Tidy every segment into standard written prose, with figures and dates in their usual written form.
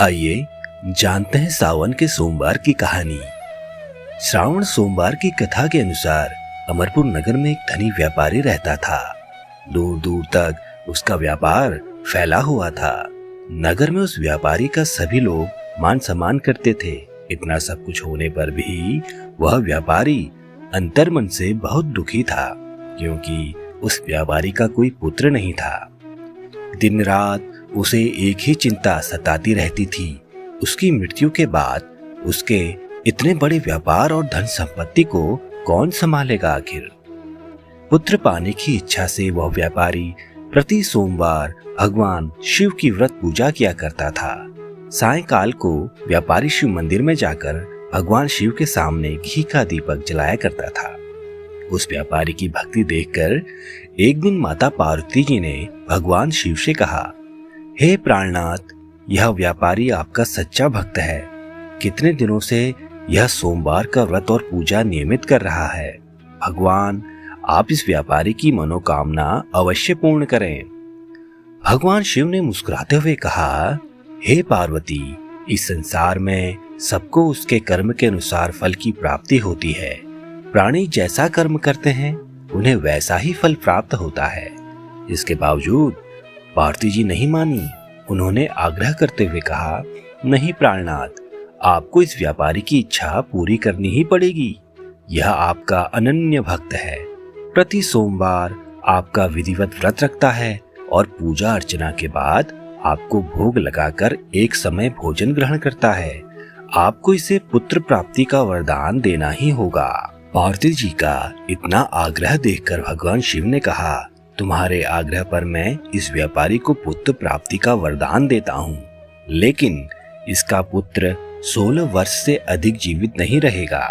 आइए जानते हैं सावन के सोमवार की कहानी। श्रावण सोमवार की कथा के अनुसार अमरपुर नगर में एक धनी व्यापारी रहता था। दूर दूर तक उसका व्यापार फैला हुआ था। नगर में उस व्यापारी का सभी लोग मान सम्मान करते थे। इतना सब कुछ होने पर भी वह व्यापारी अंतर्मन से बहुत दुखी था, क्योंकि उस व्यापारी का कोई पुत्र नहीं था। दिन रात उसे एक ही चिंता सताती रहती थी, उसकी मृत्यु के बाद उसके इतने बड़े व्यापार और धन संपत्ति को कौन संभालेगा आखिर। पुत्र पाने की इच्छा से वह व्यापारी प्रति सोमवार भगवान शिव की व्रत पूजा किया करता था। सायंकाल को व्यापारी शिव मंदिर में जाकर भगवान शिव के सामने घी का दीपक जलाया करता था। उस व्यापारी की भक्ति देखकर एक दिन माता पार्वती जी ने भगवान शिव से कहा, हे प्राणनाथ, यह व्यापारी आपका सच्चा भक्त है। कितने दिनों से यह सोमवार का व्रत और पूजा नियमित कर रहा है। भगवान, आप इस व्यापारी की मनोकामना अवश्य पूर्ण करें। भगवान शिव ने मुस्कुराते हुए कहा, हे पार्वती, इस संसार में सबको उसके कर्म के अनुसार फल की प्राप्ति होती है। प्राणी जैसा कर्म करते हैं उन्हें वैसा ही फल प्राप्त होता है। इसके बावजूद पार्वती जी नहीं मानी। उन्होंने आग्रह करते हुए कहा, नहीं प्राणनाथ, आपको इस व्यापारी की इच्छा पूरी करनी ही पड़ेगी। यह आपका अनन्य भक्त है। प्रति सोमवार आपका विधिवत व्रत रखता है और पूजा अर्चना के बाद आपको भोग लगाकर एक समय भोजन ग्रहण करता है। आपको इसे पुत्र प्राप्ति का वरदान देना ही होगा। पार्वती जी का इतना आग्रह देखकर भगवान शिव ने कहा, तुम्हारे आग्रह पर मैं इस व्यापारी को पुत्र प्राप्ति का वरदान देता हूँ, लेकिन इसका पुत्र 16 वर्ष से अधिक जीवित नहीं रहेगा।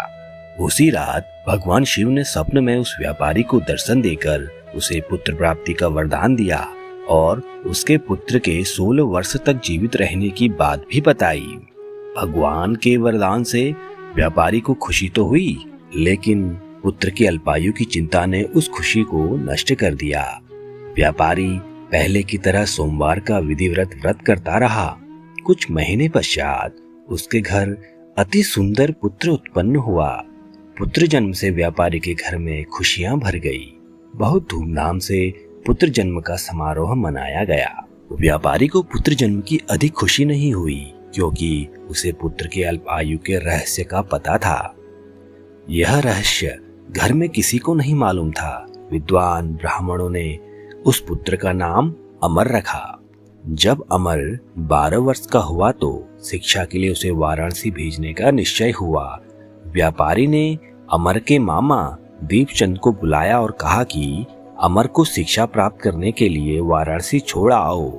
उसी रात भगवान शिव ने स्वप्न में उस व्यापारी को दर्शन देकर उसे पुत्र प्राप्ति का वरदान दिया और उसके पुत्र के 16 वर्ष तक जीवित रहने की बात भी बताई। भगवान के वरदान से व्यापारी को खुशी तो हुई, लेकिन पुत्र की अल्पायु की चिंता ने उस खुशी को नष्ट कर दिया। व्यापारी पहले की तरह सोमवार का विधिव्रत व्रत करता रहा। कुछ महीने पश्चात उसके घर अति सुंदर पुत्र उत्पन्न हुआ। पुत्र जन्म से व्यापारी के घर में खुशियां भर गई। बहुत धूमधाम से पुत्र जन्म का समारोह मनाया गया। व्यापारी को पुत्र जन्म की अधिक खुशी नहीं हुई, क्योंकि उसे पुत्र के अल्पायु के रहस्य का पता था। यह रहस्य घर में किसी को नहीं मालूम था। विद्वान ब्राह्मणों ने उस पुत्र का नाम अमर रखा। जब अमर 12 वर्ष का हुआ तो शिक्षा के लिए उसे वाराणसी भेजने का निश्चय हुआ। व्यापारी ने अमर के मामा दीपचंद को बुलाया और कहा कि अमर को शिक्षा प्राप्त करने के लिए वाराणसी छोड़ आओ।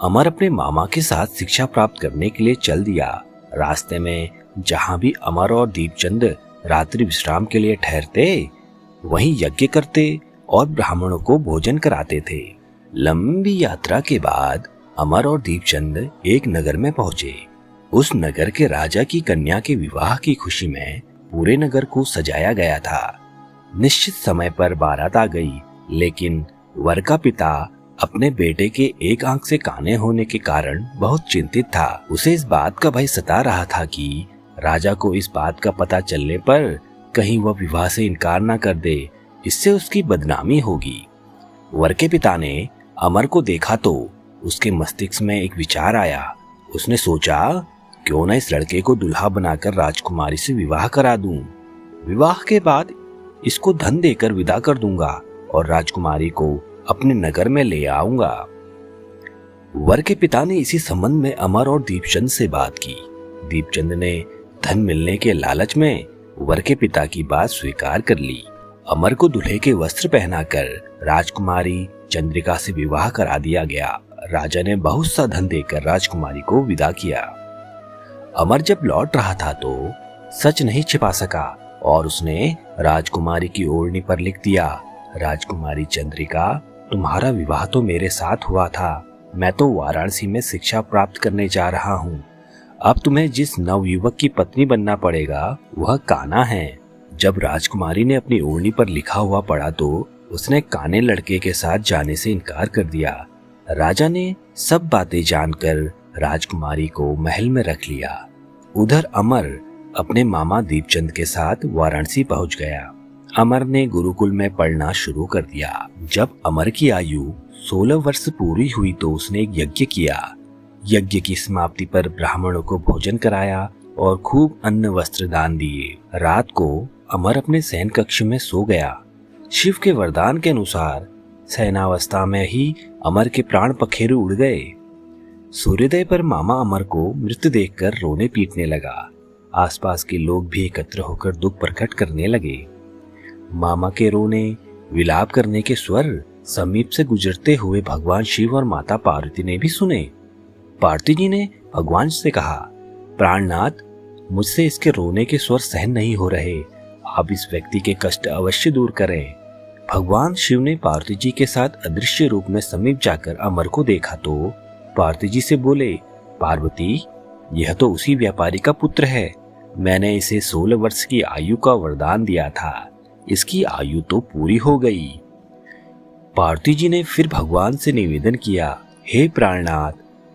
अमर अपने मामा के साथ शिक्षा प्राप्त करने के लिए चल दिया। रास्ते में जहां भी अमर और दीपचंद रात्रि विश्राम के लिए ठहरते, वहीं यज्ञ करते और ब्राह्मणों को भोजन कराते थे। लंबी यात्रा के बाद अमर और दीपचंद एक नगर में पहुंचे। उस नगर के राजा की कन्या के विवाह की खुशी में पूरे नगर को सजाया गया था। निश्चित समय पर बारात आ गई, लेकिन वर का पिता अपने बेटे के एक आंख से काने होने के कारण बहुत चिंतित था। उसे इस बात का भय सता रहा था कि राजा को इस बात का पता चलने पर कहीं वह विवाह से इनकार ना कर दे, इससे उसकी बदनामी होगी। वर के पिता ने अमर को देखा तो उसके मस्तिष्क में एक विचार आया। उसने सोचा, क्यों न इस लड़के को दुल्हा बनाकर राजकुमारी से विवाह करा दूं। विवाह के बाद इसको धन देकर विदा कर दूंगा और राजकुमारी को अपने नगर में ले आऊंगा। वर के पिता ने इसी संबंध में अमर और दीपचंद से बात की। दीपचंद ने धन मिलने के लालच में वर के पिता की बात स्वीकार कर ली। अमर को दूल्हे के वस्त्र पहनाकर राजकुमारी चंद्रिका से विवाह करा दिया गया। राजा ने बहुत सा धन देकर राजकुमारी को विदा किया। अमर जब लौट रहा था तो सच नहीं छिपा सका और उसने राजकुमारी की ओढ़नी पर लिख दिया, राजकुमारी चंद्रिका, तुम्हारा विवाह तो मेरे साथ हुआ था। मैं तो वाराणसी में शिक्षा प्राप्त करने जा रहा हूँ। अब तुम्हें जिस नवयुवक की पत्नी बनना पड़ेगा वह कान्हा है। जब राजकुमारी ने अपनी ओढ़नी पर लिखा हुआ पढ़ा तो उसने काने लड़के के साथ जाने से इनकार कर दिया। राजा ने सब बातें जानकर राजकुमारी को महल में रख लिया। उधर अमर अपने मामा दीपचंद के साथ वाराणसी पहुंच गया। अमर ने गुरुकुल में पढ़ना शुरू कर दिया। जब अमर की आयु 16 वर्ष पूरी हुई तो उसने एक यज्ञ किया। यज्ञ की समाप्ति पर ब्राह्मणों को भोजन कराया और खूब अन्न वस्त्र दान दिए। रात को अमर अपने शयन कक्ष में सो गया। शिव के वरदान के अनुसार शयनावस्था में ही अमर के प्राण पखेरु उड़ गए। सूर्योदय पर मामा अमर को मृत देखकर रोने पीटने लगा। आसपास के लोग भी एकत्र होकर दुख प्रकट करने लगे। मामा के रोने विलाप करने के स्वर समीप से गुजरते हुए भगवान शिव और माता पार्वती ने भी सुने। पार्वती जी ने भगवान से कहा, प्राणनाथ, मुझसे इसके रोने के स्वर सहन नहीं हो रहे, आप इस व्यक्ति के कष्ट अवश्य दूर करें। भगवान शिव ने पार्वती जी के साथ अदृश्य रूप में समीप जाकर अमर को देखा तो पार्वती जी से बोले, पार्वती, यह तो उसी व्यापारी का पुत्र है। मैंने इसे 16 वर्ष की आयु का वरदान दिया था, इसकी आयु तो पूरी हो गई। पार्वती जी ने फिर भगवान से निवेदन किया, हे प्राणनाथ,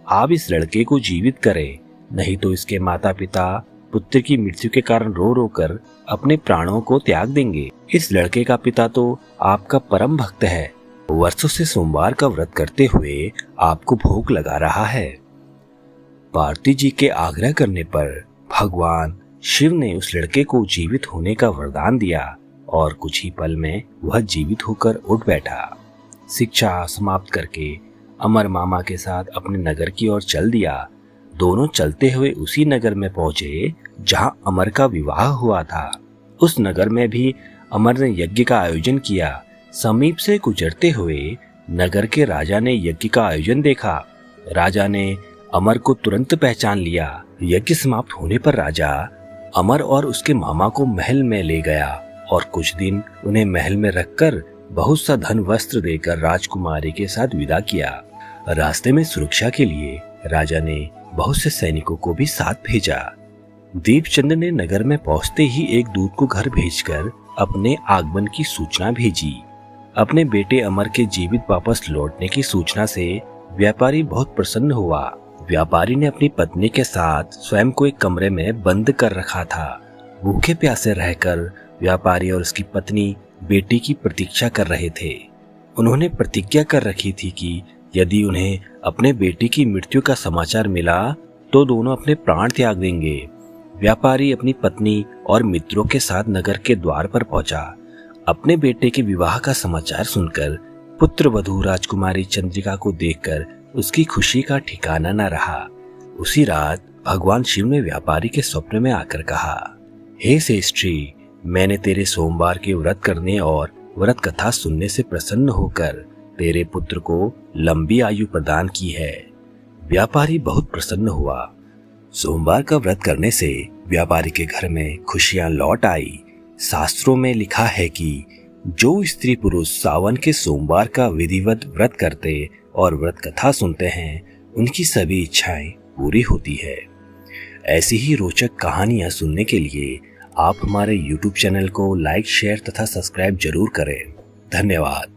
आप इस लड़के को जीवित करें, नहीं तो इसके माता पिता पुत्र की मृत्यु के कारण रो रो कर अपने प्राणों को त्याग देंगे। इस लड़के का पिता तो आपका परम भक्त है, वर्षों से सोमवार का व्रत करते हुए आपको भोग लगा रहा है। पार्वती जी के आग्रह करने पर भगवान शिव ने उस लड़के को जीवित होने का वरदान दिया और कुछ ही पल में वह जीवित होकर उठ बैठा। शिक्षा समाप्त करके अमर मामा के साथ अपने नगर की ओर चल दिया। दोनों चलते हुए उसी नगर में पहुंचे जहां अमर का विवाह हुआ था। उस नगर में भी अमर ने यज्ञ का आयोजन किया। समीप से गुजरते हुए नगर के राजा ने यज्ञ का आयोजन देखा। राजा ने अमर को तुरंत पहचान लिया। यज्ञ समाप्त होने पर राजा अमर और उसके मामा को महल में ले गया और कुछ दिन उन्हें महल में रखकर बहुत सा धन वस्त्र देकर राजकुमारी के साथ विदा किया। रास्ते में सुरक्षा के लिए राजा ने बहुत से सैनिकों को भी साथ भेजा। दीपचंद ने नगर में पहुंचते ही एक दूत को घर भेजकर अपने आगमन की सूचना भेजी। अपने बेटे अमर के जीवित वापस लौटने की सूचना से व्यापारी बहुत प्रसन्न हुआ। व्यापारी ने अपनी पत्नी के साथ स्वयं को एक कमरे में बंद कर रखा था। भूखे प्यासे रहकर व्यापारी और उसकी पत्नी बेटी की प्रतीक्षा कर रहे थे। उन्होंने प्रतिज्ञा कर रखी थी कि यदि उन्हें अपने बेटी की मृत्यु का समाचार मिला तो दोनों अपने प्राण त्याग देंगे। व्यापारी अपनी पत्नी और मित्रों के साथ नगर के द्वार पर पहुंचा। अपने बेटे के विवाह का समाचार सुनकर पुत्र वधू राजकुमारी चंद्रिका को देखकर उसकी खुशी का ठिकाना न रहा। उसी रात भगवान शिव ने व्यापारी के स्वप्न में आकर कहा, हे श्रेष्ठी, मैंने तेरे सोमवार के व्रत करने और व्रत कथा सुनने से प्रसन्न होकर तेरे पुत्र को लंबी आयु प्रदान की है। व्यापारी बहुत प्रसन्न हुआ। सोमवार का व्रत करने से व्यापारी के घर में खुशियां लौट आई। शास्त्रों में लिखा है कि जो स्त्री पुरुष सावन के सोमवार का विधिवत व्रत करते और व्रत कथा सुनते हैं, उनकी सभी इच्छाएं पूरी होती है। ऐसी ही रोचक कहानियां सुनने के लिए आप हमारे YouTube चैनल को लाइक, शेयर तथा सब्सक्राइब जरूर करें। धन्यवाद।